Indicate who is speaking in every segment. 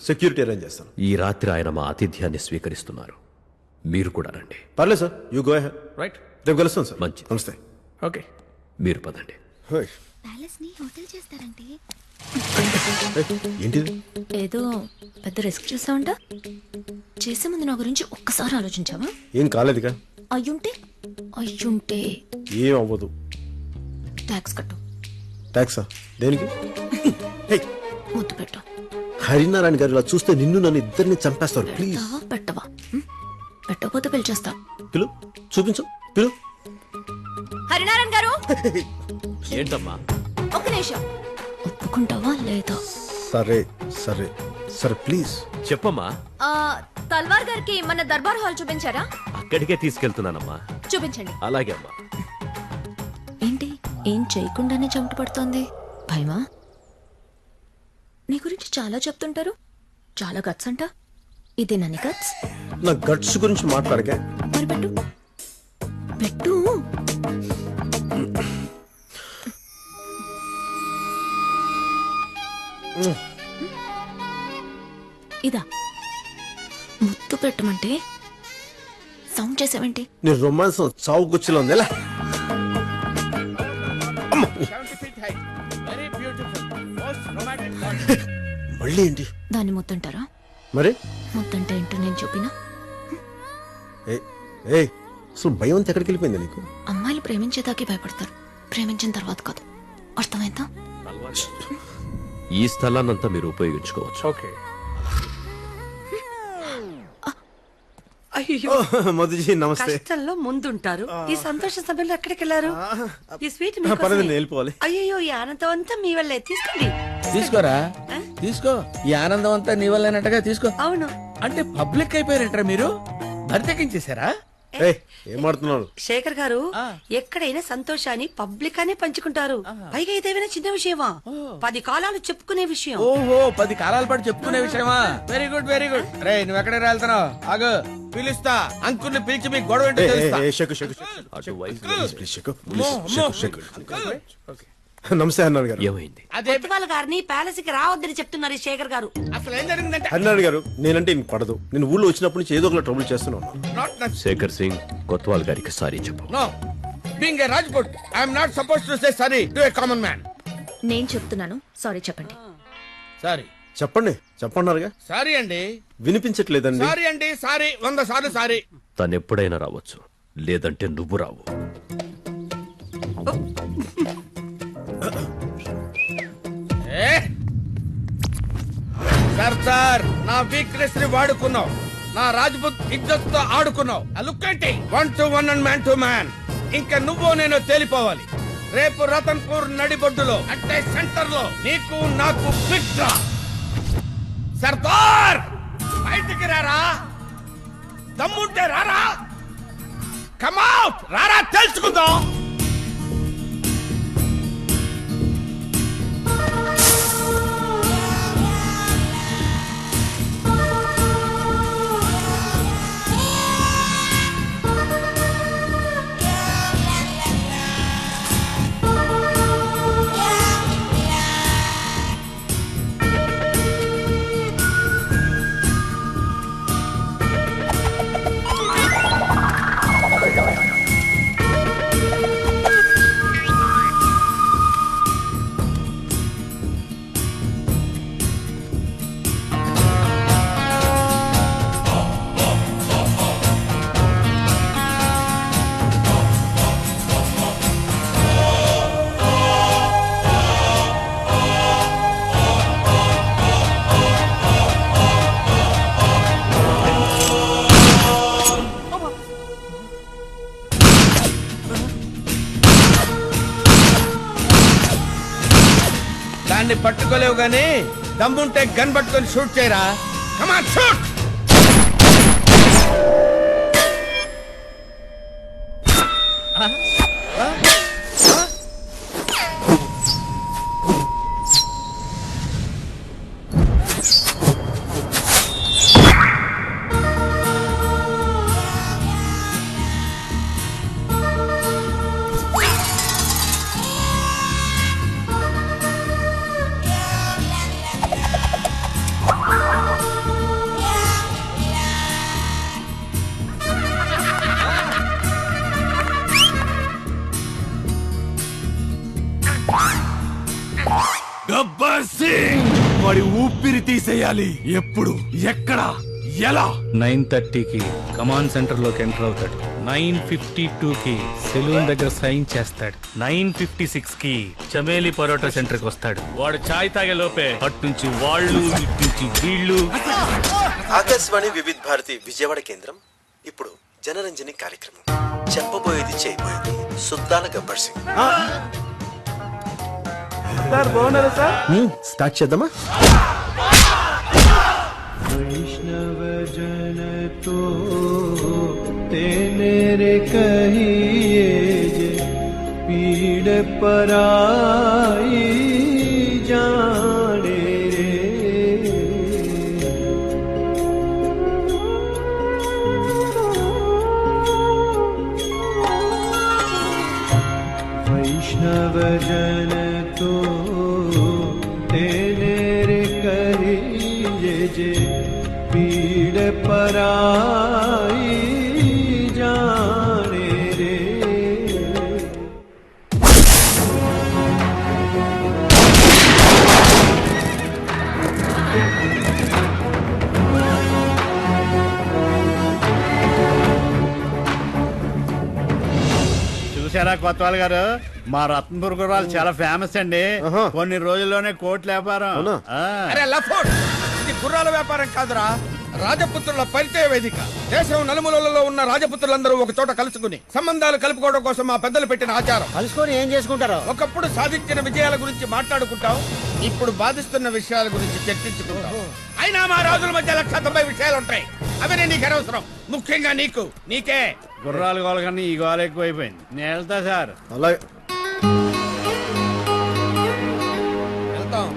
Speaker 1: Security arrange చేస్తాను.
Speaker 2: ఈ రాత్రి ఆయన మా ఆతిథ్యాన్ని స్వీకరిస్తున్నారు, మీరు కూడా రండి.
Speaker 1: పర్లేదు sir, you go ahead.
Speaker 2: Right,
Speaker 1: రేపు కలుస్తాను సార్.
Speaker 2: మంచిది.
Speaker 1: నమస్తే.
Speaker 2: ఓకే, మీరు పదండి.
Speaker 3: ప్యాలెస్ ని హోటల్ చేస్తారంటే
Speaker 1: ఏంటిది?
Speaker 3: ఏదో పెద్ద రిస్క్ చేసావంట. చేసే ముందు నా గురించి ఒక్కసారి ఆలోచించావా?
Speaker 1: ఏం కాలేదుగా.
Speaker 3: అయ్యుంటే
Speaker 1: ఏం అవ్వదు.
Speaker 3: ట్యాక్స్ కట్టు.
Speaker 1: ట్యాక్సా? దేనికి?
Speaker 3: ముద్దు పెట్టు.
Speaker 1: హరినారాయణ గారు ఇలా చూస్తే నిన్ను నన్ను ఇద్దరిని చంపేస్తారు. ప్లీజ్
Speaker 3: పెట్టవా? పెట్టకపోతే పిలిచేస్తా.
Speaker 1: పిలు, చూపించు, పిలు.
Speaker 3: హరినారాయణ గారు,
Speaker 2: ఏంటమ్మా?
Speaker 3: ఒక్క నిమిషం. ఒప్పుకుంటావా లేదా?
Speaker 1: సరే సరే సరే, ప్లీజ్
Speaker 2: చెప్పమ్మా.
Speaker 3: తల్వార్ గారికి మన దర్బార్ హాల్ చూపించారా?
Speaker 2: అక్కడికే తీసుకెళ్తున్నానమ్మా.
Speaker 3: చూపించండి.
Speaker 2: అలాగే అమ్మా.
Speaker 3: ఏంటి, ఏం చేయకుండానే చెమట పడుతోంది? భయమా? నీ గురించి చాలా చెప్తుంటారు, చాలా గట్స్ అంట. ఇదే నన్ను గట్స్?
Speaker 1: నా గట్స్ గురించి మాట్లాడకే.
Speaker 3: మరి పెట్టు పెట్టు. ఇదా ముద్దు పెట్టమంటే సౌండ్ చేసావేంటి?
Speaker 1: నీ రొమాన్స్ చావు గుచ్చిలో ఉంది. ఎలా? మళ్ళీ ఏంటి?
Speaker 3: దాన్ని ముద్దంటారా?
Speaker 1: మరి
Speaker 3: ముద్దంటే ఏంటో నేను చూపినా?
Speaker 1: ఏ అసలు భయం అంతా ఎక్కడికి వెళ్ళిపోయింది నీకు?
Speaker 3: అమ్మాయిలు ప్రేమించేదాకే భయపడతారు, ప్రేమించిన తర్వాత కాదు. అర్థమైందా?
Speaker 2: ఈ స్థలాన్నంతా మీరు ఉపయోగించుకోవచ్చు.
Speaker 4: ఓకే.
Speaker 5: అయ్యో,
Speaker 1: మధుజీ నమస్తే.
Speaker 5: కష్టంలో ముందుంటారు, ఈ సంతోష సమయంలో ఎక్కడికి వెళ్ళారు? ఈ స్వీట్
Speaker 1: పర్లేదు, నేను వెళ్ళిపోవాలి.
Speaker 5: అయ్యో, ఈ ఆనందం అంతా మీ వల్లే. తీసుకోండి.
Speaker 4: తీసుకోరా, తీసుకో. ఈ ఆనందం అంతా నీ వల్లేనట్టుగా తీసుకో.
Speaker 5: అవును.
Speaker 4: అంటే పబ్లిక్ అయిపోయారంటారా మీరు? బరితెక్కించేశారా?
Speaker 1: ఏం మాడుతున్నాను?
Speaker 5: శేఖర్ గారు, ఎక్కడైనా సంతోషాన్ని పబ్లిక్ అనే పంచుకుంటారు. పైగా ఇదేమైనా చిన్న విషయమా? 10 కాలాలు చెప్పుకునే విషయం.
Speaker 4: ఓహో, 10 కాలాల పాటు చెప్పుకునే విషయమా? Very good, very good. రే, నువ్వు ఎక్కడికి వెళ్తున్నావు? ఆగు, పిలుస్తా. అంకుల్ని పిలిచి మీ గొడవ ఏంటో తెలుస్తా.
Speaker 1: నమస్తే హరినారాయణ గారు.
Speaker 2: ఏమైంది?
Speaker 4: అదే
Speaker 5: వాళ్ళ గారిని ప్యాలెస్ కి రావద్దని చెప్తున్నారు ఈ శేఖర్ గారు.
Speaker 4: అసలు ఏం జరిగిందంటే,
Speaker 1: హరినారాయణ గారు, నేనంటే ఇంక పడదు. నేను ఊళ్ళో వచ్చినప్పటి నుంచి ఏదో ఒక ట్రబుల్ చేస్తున్నాను.
Speaker 2: శేఖర్ సింగ్, కొత్వాల్ గారికి సారీ చెప్పు.
Speaker 4: No, being a Rajput, I'm not suppose to say sorry to a common man.
Speaker 3: నేను చెప్తున్నాను, సారీ చెప్పండి.
Speaker 4: సారీ
Speaker 1: చెప్పండి, చెప్పన్నారుగా.
Speaker 4: సారీ అండి.
Speaker 1: వినిపించట్లేదండి.
Speaker 4: సారీ అండి, సారీ. 100 సార్లు సారీ.
Speaker 2: తను ఎప్పుడైనా రావచ్చు, లేదంటే నువ్వు రావు.
Speaker 4: సర్దార్, నా వీక్నెస్ ని వాడుకున్నావు. నా రాజ్పుత్ ఇజ్జత్ తో ఆడుకున్నావు. లుక్ ఏంటి, 1 to 1 and man to man. ఇంకా నువ్వు నేను తేలిపోవాలి. రేపు రతన్పూర్ నడిబొడ్డులో, అంటే సెంటర్ లో నీకు నాకు బిగ్ డ్రా. సర్దార్, బయటికి రారా. దమ్ముంటే రారా. కమౌట్, రారా, తెలుసుకుందాం. దాన్ని పట్టుకోలేవు గానీ దమ్ముంటే గన్ పట్టుకొని షూట్ చేయరా. కమాన్, షూట్.
Speaker 6: వాడి ఊపిరి తీసేయాలి. ఎప్పుడు, ఎక్కడ, ఎలా?
Speaker 7: 9:30కి కమాండ్ సెంటర్ లోకి ఎంటర్ అవుతాడు. 9:52కి సెలూన్ దగ్గర సైన్ చేస్తాడు. 9:56కి చమేలి పరోటా సెంటర్ కి వస్తాడు. వాడు చాయ్ తాగే లోపే అటు నుంచి వాళ్ళు ఇటు నుంచి వీళ్ళు.
Speaker 1: ఆకాశవాణి వివిధ భారతి విజయవాడ కేంద్రం ఇప్పుడు జనరంజని కార్యక్రమం. చెప్పబోయేది చేయబోయేది సుద్దాల గబ్బర్ సింగ్. స్టార్ట్ చేద్దామా?
Speaker 8: तेरे कहिए जे पीड़ पराई जाने रे वैष्णव जन तो तेरे कहिए जे पीड़ पराई जाने रे।
Speaker 6: చూసారా కొత్తవాళ్ళు గారు, మా రత్నపూర్ గుర్రాలు చాలా ఫేమస్ అండి. కొన్ని రోజుల్లోనే కోట్ల వ్యాపారం.
Speaker 4: అరే లఫోడ్, ఇది గుర్రాల వ్యాపారం కాదురా, రాజపుత్రుల పరిచయ వేదిక. దేశం నలుమూలలలో ఉన్న రాజపుత్రులందరూ ఒక చోట కలుసుకుని సంబంధాలు కలుపుకోవడం కోసం మా పెద్దలు పెట్టిన ఆచారం.
Speaker 6: కలుసుకొని ఏం చేసుకుంటారు?
Speaker 4: ఒకప్పుడు సాధించిన విజయాల గురించి మాట్లాడుకుంటాం, ఇప్పుడు బాధిస్తున్న విషయాల గురించి చర్చించుకుంటాం. అయినా మా రాజుల మధ్య 190 విషయాలు ఉంటాయి. అవి నీకు అనవసరం, ముఖ్యంగా నీకే.
Speaker 6: గుర్రాలు గోల కన్నా ఈ గోల ఎక్కువైపోయింది. నేను వెళ్తా సార్.
Speaker 1: అలాగే
Speaker 4: వెళ్తాం.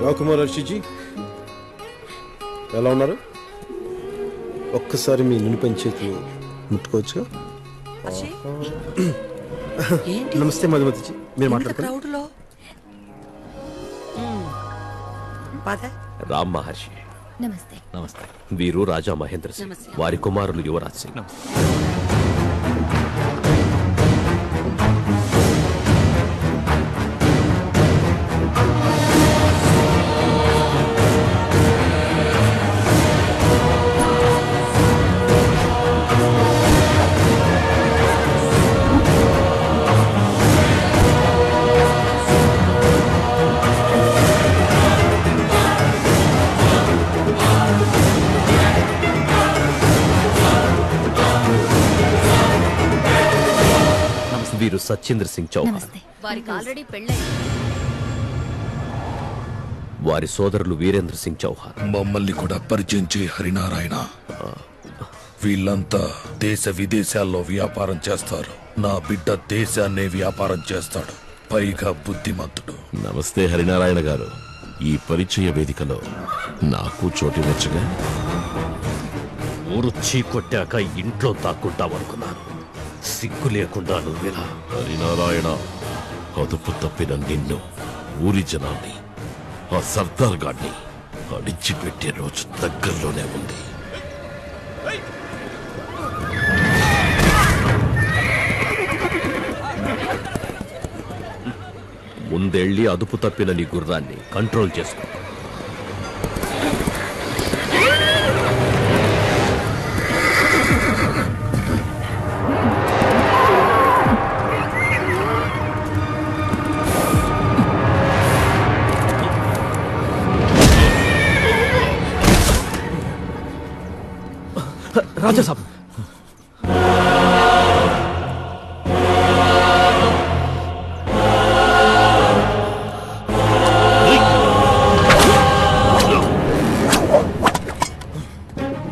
Speaker 1: రాకుమార్ హర్షిజీ ఎలా ఉన్నారు? ఒక్కసారి మీ నిలుపని చేతులు ముట్టుకోవచ్చు? నమస్తే మధుమతిజీ, మీరు మాట్లాడుతున్నారు.
Speaker 5: క్రౌడ్ లో
Speaker 2: రామ్ మహర్షి.
Speaker 3: నమస్తే.
Speaker 7: నమస్తే.
Speaker 2: వీరు రాజా మహేంద్ర సింగ్,
Speaker 5: నమస్తే.
Speaker 2: వారి కుమారులు యువరాజ్ సింగ్. వీరు సత్యేంద్ర సింగ్ చౌహాన్.
Speaker 3: నమస్తే. వారికి ఆల్రెడీ పెళ్ళైంది.
Speaker 2: వారి సోదరులు వీరేంద్ర సింగ్ చౌహాన్.
Speaker 9: మమ్మల్ని కూడా పరిచయం చేయి హరినారాయణ. వీళ్ళంతా దేశ విదేశాల్లో వ్యాపారం చేస్తారు. నా బిడ్డ దేశాన్నే వ్యాపారం చేస్తాడు, పైగా బుద్ధిమంతుడు.
Speaker 10: నమస్తే హరినారాయణ గారు. ఈ పరిచయ వేదికలో నాకు చోటివ్వచ్చుగా?
Speaker 2: ఊరు చీకొట్టాక ఇంట్లో దాక్కుంటామనుకున్నాను. సిగ్గు లేకుండా నువ్వెలా?
Speaker 10: హరినారాయణ, అదుపు తప్పిన నిన్ను, ఊరి జనాన్ని, ఆ సర్దార్ గాడిని అడిచిపెట్టే రోజు దగ్గరలోనే ఉంది.
Speaker 2: ముందెళ్ళి అదుపు తప్పిన నీ గుర్రాన్ని కంట్రోల్ చేసుకో. రాజా సాబ్,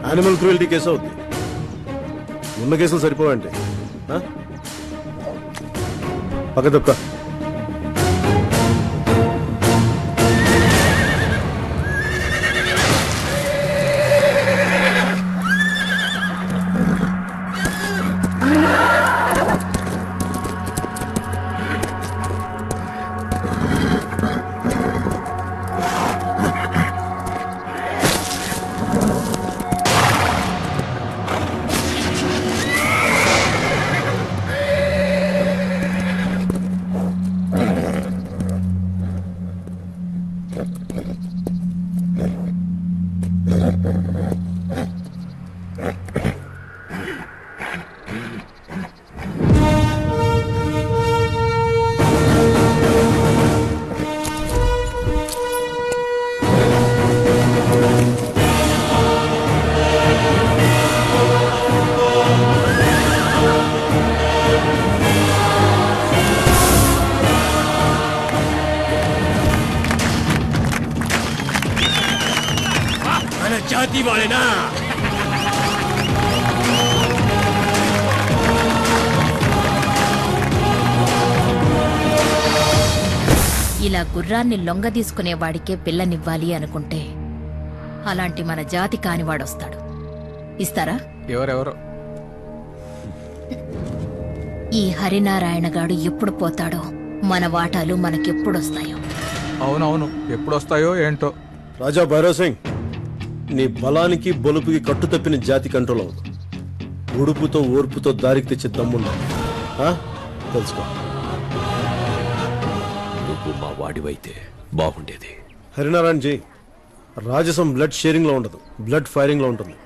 Speaker 1: యానిమల్ క్రూయల్టీ కేసు అవుద్ది. ఉన్న కేసులు సరిపోవంటే పక్క తప్ప.
Speaker 2: దివాళేనా?
Speaker 3: ఇలా గుర్రాన్ని లొంగ తీసుకునే వాడికే పిల్లనివ్వాలి అనుకుంటే అలాంటి మన జాతి కానివాడొస్తాడు. ఇస్తారా?
Speaker 7: ఎవరెవరో
Speaker 3: ఈ హరినారాయణ గాడు ఎప్పుడు పోతాడో మన వాటాలు మనకెప్పుడొస్తాయో.
Speaker 7: అవునవును, ఎప్పుడు వస్తాయో ఏంటో.
Speaker 11: రాజా భైరవ్ సింగ్, నీ బలానికి బలుపుకి కట్టు తప్పిన జాతి కంట్రోల్ అవ్వదు. ఉడుపుతో ఓర్పుతో దారికి తెచ్చే దమ్మున్నా తెలుసుకో.
Speaker 2: నువ్వు మా వాడివైతే బాగుండేది.
Speaker 11: హరినారాయణ జీ, రాజసం బ్లడ్ షేరింగ్ లో ఉండదు, బ్లడ్ ఫైరింగ్ లో ఉంటుంది.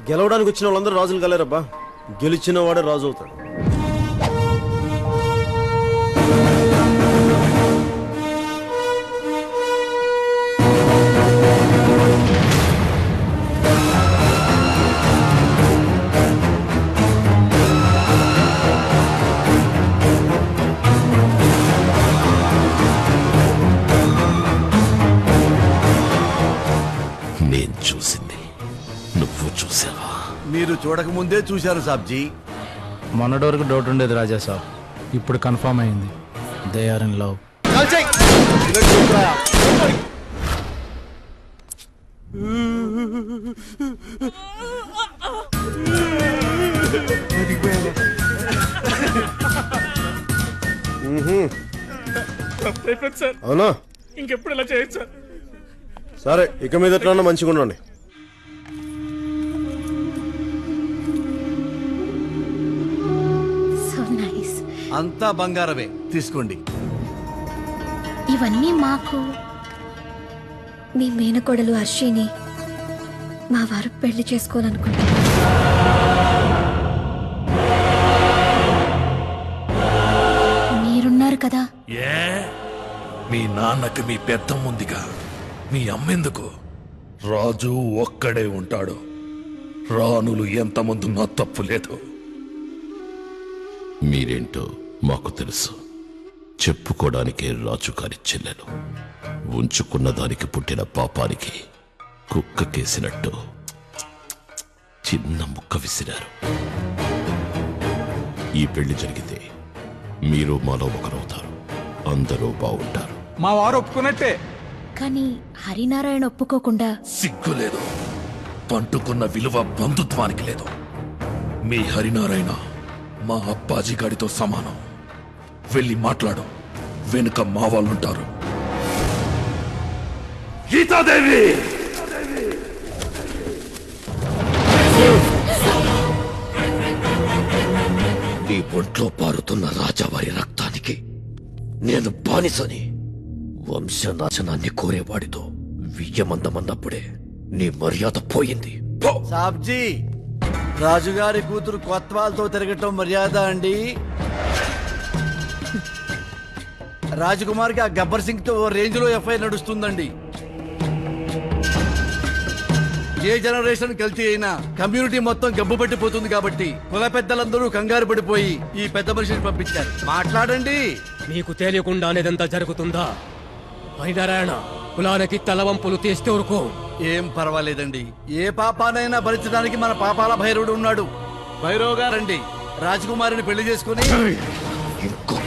Speaker 11: గెలవడానికి వచ్చిన వాళ్ళందరూ రాజులు కలేరబ్బా, గెలిచిన వాడే రాజు అవుతాడు.
Speaker 10: నేను చూసింది నువ్వు చూసావా?
Speaker 6: మీరు చూడకముందే చూశారు సాబ్జీ.
Speaker 7: మొన్నటి వరకు డౌట్ ఉండేది రాజా సాబ్, ఇప్పుడు కన్ఫర్మ్ అయింది. They are in love.
Speaker 11: అవునా?
Speaker 7: ఇంకెప్పుడు ఇలా చేయొచ్చు సార్?
Speaker 11: సరే, ఇక మీద ఎట్లా మంచిగా ఉండండి.
Speaker 3: So nice.
Speaker 6: అంతా బంగారమే, తీసుకోండి.
Speaker 3: ఇవన్నీ మాకు. మీ మేనకోడలు హర్షిని మా వారు పెళ్లి చేసుకోవాలనుకుంటున్నారు. మీరున్నారు కదా.
Speaker 9: ఏ మీ నాన్నకి మీ పెద్దమ్ముందిగా, మీ అమ్మెందుకు? రాజు ఒక్కడే ఉంటాడు. రాణులు ఎంతమంది ఉన్నా తప్పు లేదు.
Speaker 10: మీరేంటో మాకు తెలుసు. చెప్పుకోవడానికే రాజుగారి చెల్లెలు. ఉంచుకున్న దానికి పుట్టిన పాపానికి కుక్కకేసినట్టు చిన్న ముక్క విసిరారు. ఈ పెళ్లి జరిగితే మీరు మాలో ఒకరవుతారు, అందరూ బాగుంటారు.
Speaker 7: మా వారు ఒప్పుకున్నట్టే.
Speaker 3: కానీ హరినారాయణ ఒప్పుకోకుండా
Speaker 9: సిగ్గు లేదు, పంటుకున్న విలువ బంధుత్వానికి లేదు. మీ హరినారాయణ మా అప్పాజీ గాడితో సమానం. వెళ్ళి మాట్లాడు, వెనుక మా వాళ్ళుంటారు. గీతాదేవి, నీ ఒంట్లో పారుతున్న రాజావారి రక్తానికి నేను బానిసని. వంశనాశనాన్ని కోరేవాడితో వియ్యమందమన్నప్పుడే నీ మర్యాద పోయింది.
Speaker 6: సాబ్జీ, రాజుగారి కూతురు కొత్వాల్తో తిరగటం మర్యాద అండి? రాజకుమార్కి ఆ గబ్బర్ సింగ్ తో రేంజ్ లో ఎఫ్ఐఆర్ నడుస్తుందండి. ఏ జనరేషన్ కల్తీ అయినా కమ్యూనిటీ మొత్తం గబ్బు పట్టిపోతుంది కాబట్టి కుల పెద్దలందరూ కంగారు పడిపోయి ఈ పెద్ద మనిషిని పంపించారు. మాట్లాడండి.
Speaker 2: నీకు తెలియకుండానేదంతా జరుగుతుందా? హరినారాయణ కులానికి తలవంపులు తీస్తే ఊరుకో.
Speaker 6: ఏం పర్వాలేదండి, ఏ పాపానైనా భరించడానికి మన పాపాల భైరవుడు ఉన్నాడు. భైరవ్ గారండి రాజకుమారిని పెళ్లి చేసుకుని
Speaker 9: ఇంకొక